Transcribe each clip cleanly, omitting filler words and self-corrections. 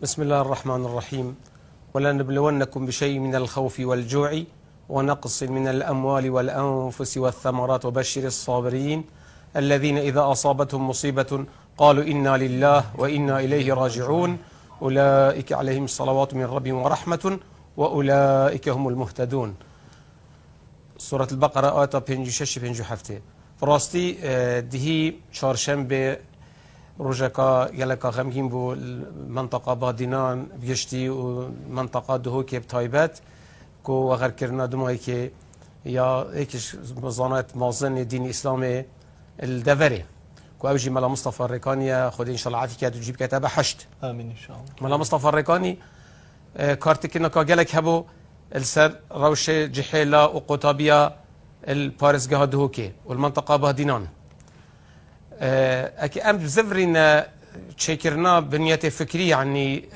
بسم الله الرحمن الرحيم. ولنبلونكم بشيء من الخوف والجوع ونقص من الأموال والأنفس والثمرات وبشر الصابرين الذين إذا أصابتهم مصيبة قالوا إنا لله وإنا إليه راجعون أولئك عليهم صلوات من ربهم ورحمة وأولئك هم المهتدون. سورة البقرة آية 56-57. فراستی دهی چهارشنبه روزکا گلکا غمگین بو منطقه بادینان بیشتی و منطقه دهوکی بتایبت کو وغیر کرنا دمایی که یا یکیش مزانات مازن دین اسلام الدوره کو اوجی ملا مصطفى الرکانی خود ان شاء الله عافیت و جیب کتاب 8 آمین ان شاء الله. ملا مصطفى الرکانی کارتکی نکا گلک هبو السر روش جحیلا و قطابیا البارزگاه دهوکی والمنطقه بادینان اكي ام بزفرنا تشكرنا بنية فكرية يعني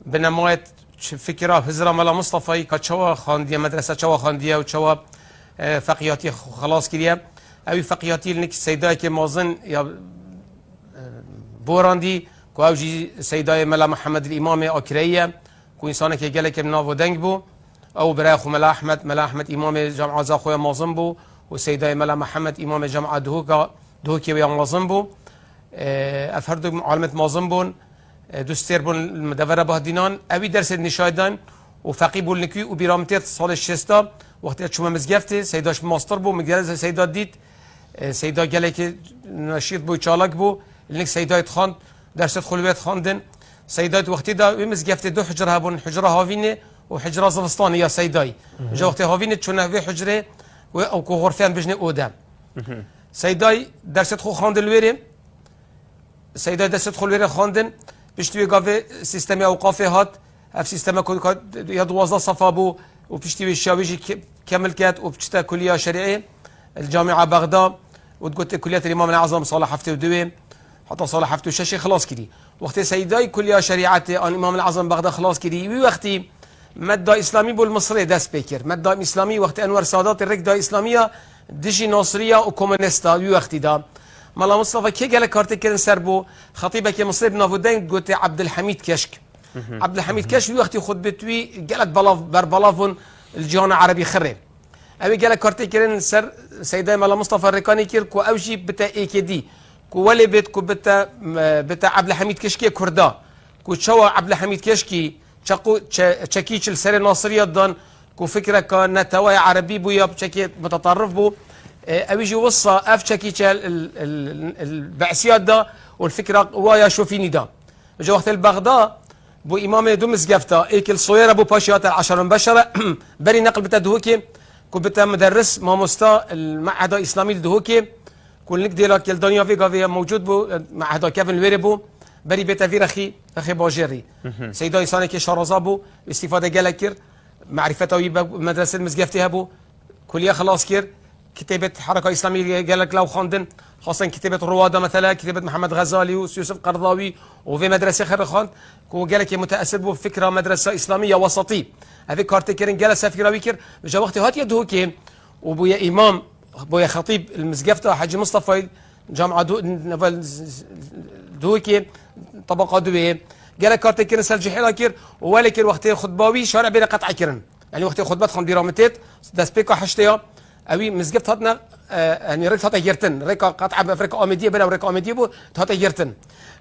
بنموات فكرة هزرة ملا مصطفى كتشوا خاندية مدرسة تشوا خاندية وتشوا فقياتي خلاص كريا أو فقياتي لنك سيداي كمازن يا بوراندي كواوجي سيداي ملا محمد الإمام أكرية كو إنسانة كي جالك من نافو دنج بو أو براخو ملا أحمد إمام جامعة زاخويا مازن بو وسيداي ملا محمد إمام جامعة دهوكي ويا مازن بو افردو عالمت مازن بون دوستير بون المدورة بهدينان اوي درس نشايدان وفقي بول نكوي وبيرامتير سال الشستا وقت شما مزگفت سيداش ماستر بو مجلس سيدا ديت سيدا جالك نشيط بو چالك بو لنك سيدا خاند درس خلوات خاندن سيدا وقت دا مزگفت دو حجره بون حجره هاوينه وحجره زلستاني يا سيداي جا وقت هاوينه چونه في حجره او كو غرفان بجنه اودم سيداي درست خو خاندن ويرم سيداي درست خو ويرم خاندن بيشتوي قافي سيستم اوقاف هات اف سيستم يا 12 صفا بو وبيشتوي الشاويجي كامل كات وبتشتا كليه شرعيه الجامعه بغداد وتقول كليه الامام الاعظم صالح حفتي ودوي حتى صالح حفتي وشاشي خلاص كدي وقت سيداي كليه شريعه الامام الاعظم بغداد خلاص كدي وقتي ماده اسلامي بو المصري داس بيكر ماده اسلامي وقت انور سادات الركده اسلاميه دشي ناصريه وكومونيستا وقتي دا ملا مصطفى كي قال كارتي كان سربو خطيبك مصري بنافودين قلت عبد الحميد كشك عبد الحميد كشك وقتي خطبتوي قالت بلاف بربلافون الجهان العربي خرب ابي قال كارتي كان سر سيدي ملا مصطفى الركاني كير كو اوجي بتا اي كي دي كو ولي بيت كو بتا عبد الحميد كشكي كردا كو شوا عبد الحميد كشكي تشقو تشكيش السر ناصريه دان كو فكره كان نتوايا عربي بو يا بشكي متطرف بو اويجي وصى افشكي البعثيات دا والفكره وايا شوفيني دا جو وقت البغداد بو امام دومس قفتا ايكل صويره بو باشيات العشر مبشره بري نقل بتا دهوكي كو بتا مدرس ماموستا المعهد الاسلامي دهوكي كل نك ديلا كل دنيا في موجود بو معهد كيفن الويري بو بري بتا في رخي باجيري سيدا يساني كي شارزا بو استفاده جالكير معرفته مدرسه المزقفتي بو كليه خلاص كير كتابة حركة إسلامية قال لك لو خاندن خاصة كتابة روادة مثلا كتابة محمد غزالي ويوسف قرضاوي وفي مدرسة خير خاند قال لك متأثر بفكرة مدرسة إسلامية وسطية هذه كارت كيرن جلس فكرة ويكر جا وقت هات يدهوكي وبويا إمام بويا خطيب المزقفتة حاج مصطفى جامعة دهوكي طبقة دوية قال لك كارت كيرن سال جحيلا كير ولكن وقت خطباوي شارع بين قطع كيرن يعني وقت خطبات خان بيرامتيت دسبيكا حشتيا اوي مزقفت هاتنا يعني ريك هاتا يرتن ريك قطعه بافريقيا اميديه بلا ريك اميديه بو هاتا يرتن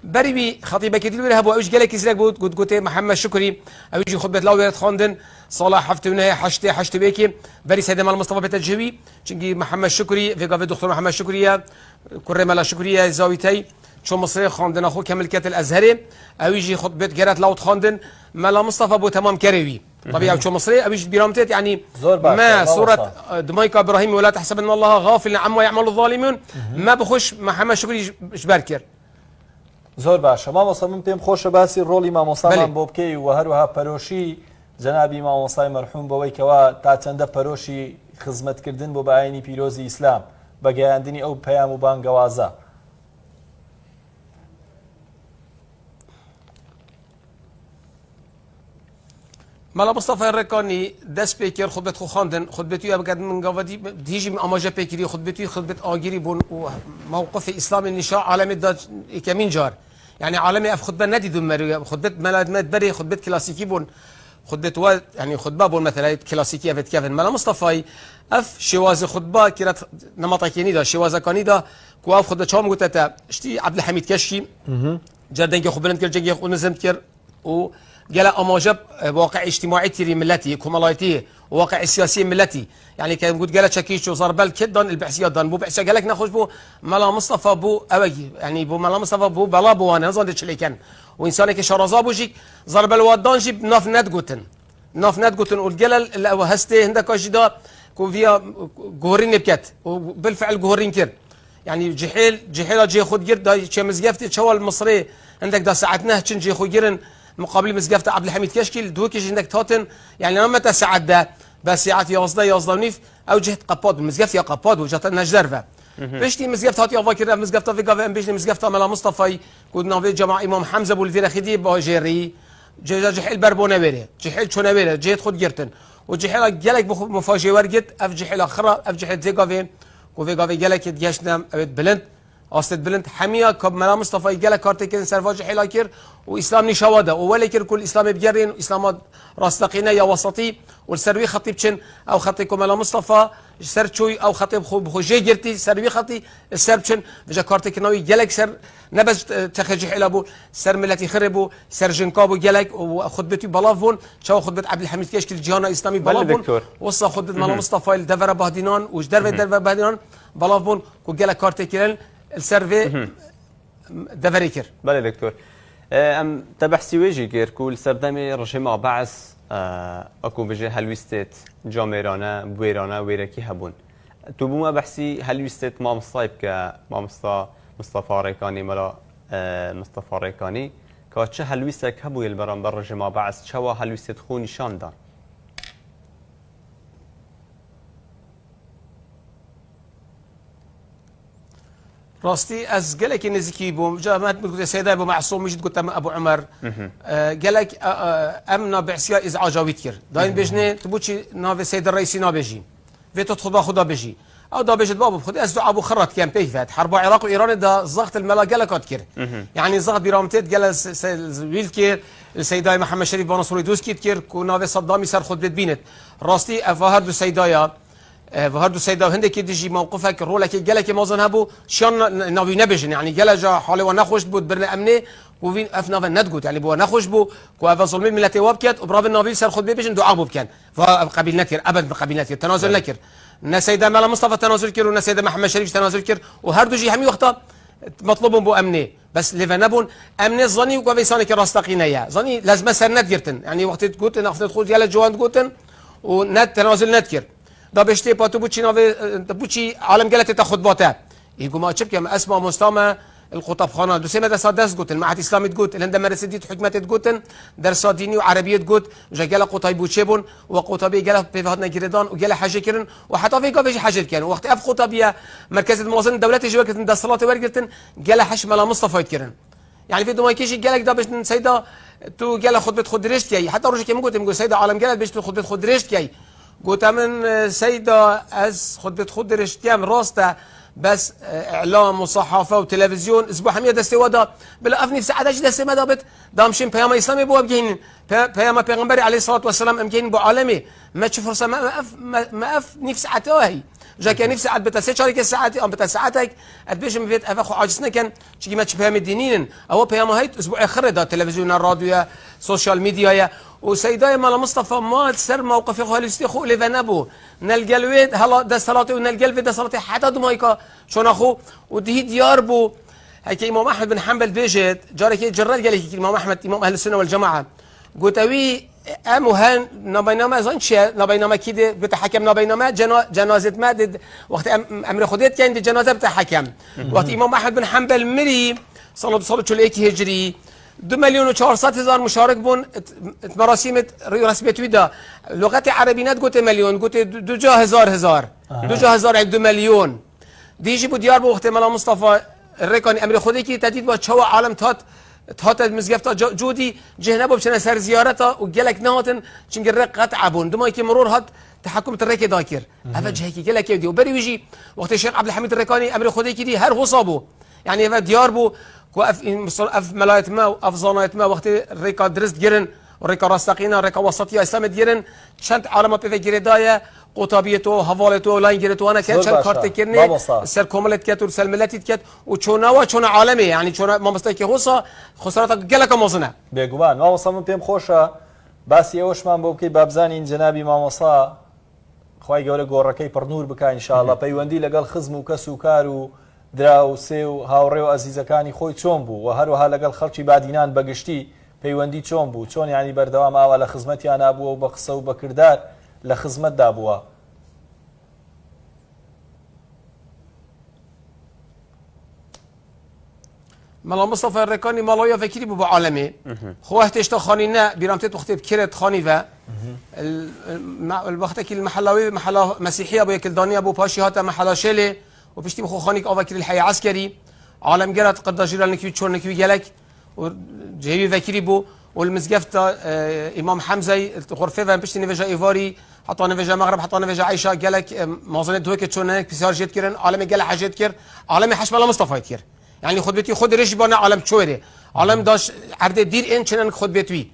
بري بي خطيبه كدي ولا هبو اوش قالك يسلك قلت محمد شكري اوجي خطبه لاويت خاندن صلاح حفتونه حشتي بيكي بري سيد مال مصطفى بتجوي چنجي محمد شكري في قافي دكتور محمد شكري كريمه شكري زاويتي شو مصري خاندن اخو كامل كات الازهري اوجي خطبه جرات لاوت خاندن مال مصطفى بو تمام كروي طبيعي شو مصري ابيش بيرامتيت يعني ما صورة دميك ابراهيم ولا تحسب ان الله غافل عما يعمل الظالمون ما بخش محمد شكري شباركر زور باش ما مصمم بهم خوش باسي رولي ما مصمم بوبكي وهروها بروشي جنابي ما مصاي مرحوم بوي كوا تا چند بروشي خدمت کردن بو بعيني پیروزی اسلام بگیاندنی او پیام و بانگوازا مالا مصطفى الركاني دس بيكر خطبة خو خاندن خطبتي أبقد من قوادي ديجي من أماجة بيكري خطبتي خطبة آجري بون وموقف إسلام النشاء عالم الدج كمين جار يعني عالمي اف خطبه نديدون مري خطبه ملاد بري خطبه كلاسيكي بون خطبه يعني خطبه بون مثلا كلاسيكيه فت كيفن ملا مصطفى اف شواز خطبه كرت نمطك نيدا شواز كانيدا كو اف خطبه شام قلت تا اشتي عبد الحميد كشكي جردن خبرن كر جي ونزم كر و قال اماجب واقع اجتماعي تيري ملتي كومالايتي واقع سياسي ملتي يعني كان قلت قال تشكيش وزربل كدن البحثيات دان بو بحث قال لك نخش بو ملا مصطفى بو اوجي يعني بو ملا مصطفى بو بلا بو انا زاد اللي كان وانسان كشرزا بوجي زربل ودان جيب ناف ندغوتن ناف ندغوتن والقال هستي عندك جدا كو فيا جورين بكت وبالفعل جورين كر يعني جحيل جي خد جرد دا شي مزقفتي شو المصري عندك دا ساعتنا جي خو جيرن مقابل مزقفت عبد الحميد كشكيل دوكيش عندك توتن يعني لما تساعد ده بس ساعات يوصل ونيف او جهه قباد مزقفت يا قباد وجات نجرفه بيشتي مزقفت هاتي افكر مزقفت في قاف بيجي مزقفت مال مصطفى كنا في جماعه امام حمزه ابو الفيرا خدي باجيري جحيل بربونه بيري جحيل شونه بيري جهه خد جرتن وجحيل جالك مفاجئ ورقت اف جحيل اخرى اف جحيل في قاف وفي قاف جالك ديشنا بلند أستاذ بلند حمية كب ملا مصطفى جالك كارتكين سرفاج حلاكير وإسلام نشواده وولكر كل إسلام بجرين إسلام راستقينا يا وسطي والسروي خطيب شن أو خطيكم ملا مصطفى سر شوي أو خطيب بخوجي جرتي سروي خطي السر شن بجا كارتكناوي جالك سر نبز تخرج حلابو سر ملتي خربو سر جنكابو جالك وخطبتي بلافون شو خطبة عبد الحميد كشكل جهانا إسلامي بلافون وصل خطبة ملا مصطفى الدفرة بهدينان وش درب بهدينان بلافون وجالك كارتكين السيرفي دفريكر. بله دكتور. ام تبحثي وجهي كير كل سردمي رجيم بعث اكو بجه هلويستات جاميرانا بويرانا ويركي هبون. تبوما بحثي هلويستات ما مصايب ك ما مصطفى ريكاني ملا مصطفى ريكاني كاتش هلويستك هبو البرام برجيم بعث شوا هلويستات خو نشان دان. راستي از قالك نزكي بوم جامعات بقول سيدا ابو معصوم مش قلت ابو عمر قالك امنا بعسيا ازعاجاويت كير داين بجني تبوشي نافي سيد الرئيسي نابجي فيتو تخضا خدا بجي او دا بجد بابو خد از ابو خرط كان بيفات حرب العراق وايران دا ضغط الملا قالك كير يعني ضغط برامتيت جلس ويلكير السيداي محمد شريف بنصوري دوسكي كير كنا صدامي سر خد بيت راستی افهرد سیدایا وهردو سيدا هندي كي ديجي موقفك رولك قالك موزن هبو شان ناوي نبجن يعني قال جا حالي ونخوش بود برنا امني وفين افنا ندقوت يعني بو نخوش بو كو اف ظلمي ملتي وابكت وبراب النبي سر خد بيجن دعاء بو كان فقبيل نكر ابد بقبيل نكر تنازل نكر نا سيدا مالا مصطفى تنازل كر ونا سيدا محمد شريف تنازل كر وهردو جي همي وقتها مطلوب بو امني بس لفنبون امني ظني وكو فيساني كراستقينيا ظني لازم سر نديرتن يعني وقت تقوت ناخذ خذ يلا جوان تقوتن ونت تنازل نتكر دا بشتي باتو بوتشي نوفي بوتشي عالم قالت تاخذ باتا يقول ما تشبك ما اسمع مستمع الخطب خانه دو سيما درس داس قلت المعهد الاسلامي تقول الهند مرسديت حكمت تقول درس ديني وعربيه تقول جا قال قطاي بوتشيبون وقطبي قال في هذا كيردان وقال حاجه كيرن وحتى في قافي حاجه كان وقت اف قطبيه مركز الموازنه الدولتي جوكت دا صلاه ورقتن قال حش ملا مصطفى كيرن يعني في دوما كيشي قال لك دا باش سيدا تو قال خطبه خدريشت كي حتى روجك يقول سيدا عالم قالت باش خطبه خدريشت كي قلت من سيدة از خطبة خضر اشتيام راسته بس اعلام وصحافة وتلفزيون اسبوع حمية دستي ودا بلا افني في ساعة دستي ما دابت دامشين بيام اسلامي بو امجين بيام پیغمبري عليه الصلاة والسلام امجين بو عالمي ما تشوف فرصة ما اف نفس ساعته هي جاكي نفس ساعات بتا سيشارك ساعتي ام بتا ساعتك ادبيش من بيت افخو عاجزنا كان شي ما تشوف بيام الدينين او بيام هيت اسبوع اخر دا تلفزيون الراديو سوشيال ميديا وسيداي مال مصطفى ما سر موقف يخو الاستخو لفنبو نلقى الويد هلا دا صلاتي ونلقى الويد دا صلاتي حتى دمايكا شون اخو ودي ديار بو هيك امام احمد بن حنبل بيجت جارك جرال قال لك امام احمد امام اهل السنه والجماعه قلت وي اموهان نبينما زنش نبينما كده بتحكم نبينما جنازه ما وقت امر خديت كان دي جنازه بتحكم وقت امام احمد بن حنبل مري صلى الله هجري 2,400,000 مشارك بون مراسم رسميت ويدا لغات عربينات قلت مليون قلت 2,000 2,000 2 مليون ديجي بو ديار بو وقت ملا مصطفى الريكاني امر خودي كي تديد با شوا عالم تات مزگفتا جودي جهنبو بشنا سر زيارته وقالك نهاتن چنگ رقت عبون دما كي مرور هات تحكم الريكي داكر افج هيك قالك يدي وبري ويجي وقت الشيخ عبد الحميد الريكاني امر خودي كي دي هر غصابو يعني ديار بو كو اف ملايت ما واف زانايت ما وقت ريكا درست جرن وريكا راستقينا ريكا وسطيه اسلام جرن شنت عالم بيف جريدايا قطابيتو هفالتو لاين جريتو انا كان شن كارت كرني سر كوملت كات ورسل ملتي كات وچونا وچونا عالمي يعني چونا ما مستكي هوسا خسارات جلك مازنه بيگوان ما وصلنا بيم خوشا باسی ئەوشمان بۆ بکەی بابزانین جەنابی مامۆسا خوای گەورە گۆڕەکەی پڕنور بکە ئینشاءڵڵا پەیوەندی لەگەڵ خزم و کەس و کار و درا و سێ و هاوڕێ و ئەزیزەکانی خۆی چۆن بوو و هەروەها لەگەڵ خەڵکی بادینان بەگشتی پەیوەندی چۆن بوو چۆن یانی بەردەوام ئاوا لە خزمەتیان نابووە و بە قسە و بە کردار لە خزمەتدا بووە. مالا مصطفى الركاني مالايا فكري بو عالمي خو احتشتا خانينا بيرامتت وقت بكرت خاني و الوقت كي المحلاوي محلا مسيحيه ابو يكلداني ابو باشي هاتا محلا شيله وبشتي بخو خانيك او فكري الحي عسكري عالم جرات قداجيران نكي تشور نكي جالك وجهي فكري بو والمزقفتا امام حمزه غرفه و بشتي نفجا ايفاري حتى نفجا مغرب حتى نفجا عائشه جالك مازنه دوك تشونك بسيار جيت كيرن عالم جال حاجات كير عالم حش مالا مصطفى كير يعني خود بيتي خود ريش بانا عالم شويره عالم داش عرض دير ان چنن خود بيتوي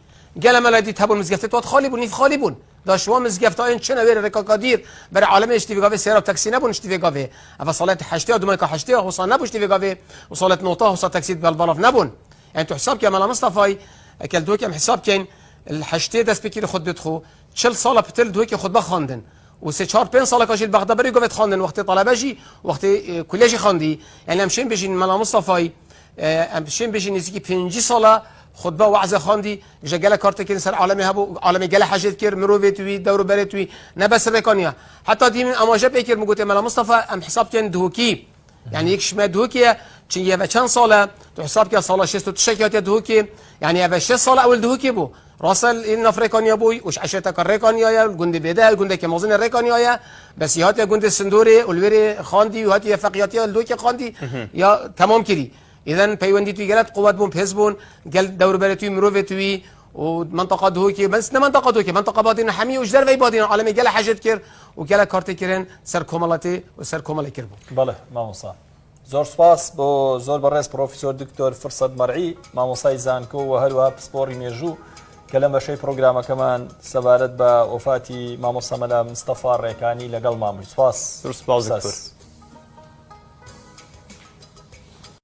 قال ما لدي تبون مزقفت وات خالي بون خالي بون داش وا مزقفتا ان چنه وير ركاكادير بر عالم اشتيفيغاوي سيراب تاكسي نبون اشتيفيغاوي اف صلاه حشتي ودما كحشتي وصا نبو اشتيفيغاوي وصلاه نوطه وصا تاكسي بالبلاف نبون يعني تو حساب كما مصطفى اكل دوك حساب كان الحشتي داس بكير خود بتخو شل صاله بتل دوك خود بخاندن وسه 4 5 سال كاش البغداد بري قفت خاندن وقت طلباجي وقت كليجي خاندي يعني امشين بيجين ملا مصطفى امشين بيجين نزيكي 5 سال خطبه وعظه خاندي جاله كارت كين سر عالمي هبو عالمي جاله حاجات كير مروفيتوي دور بريتوي نبس ريكانيا حتى دي من اماجه بكير مقوت ملا مصطفى ام حساب كان دهوكي يعني يكش ما دهوكي تشي يا كان صاله حساب كان صاله 6 تشكيات دهوكي يعني يا 6 صاله اول دهوكي بو راسل این افریقانیا بوی وش عشرة کارریکانیا یا گنده بیده گنده که موزن ریکانیا یا بس یهات یا گنده سندوری الوری خاندی و هات یا فقیاتی الدو که خاندی یا تمام کری اذن پیوندی توی گلت قوت بون پس بون گل دور برتوی مروه توی و منطقه دو که بس نه منطقه دو که منطقه بادین حمی و جدر وی بادین عالمی گل حاجت کر و گل کارت کرن سر کوملاتی و سر کومل کر بون. بله ماموسا. زور سپاس با زور بررس پروفسور دکتر فرصت مرعی ماموسای زانکو و هلوها پسپوری میجو كلام شيء برنامج كمان سبارت بوفاتي ماموسا ملا مصطفى الريكاني لقل مامي سپاس دكتور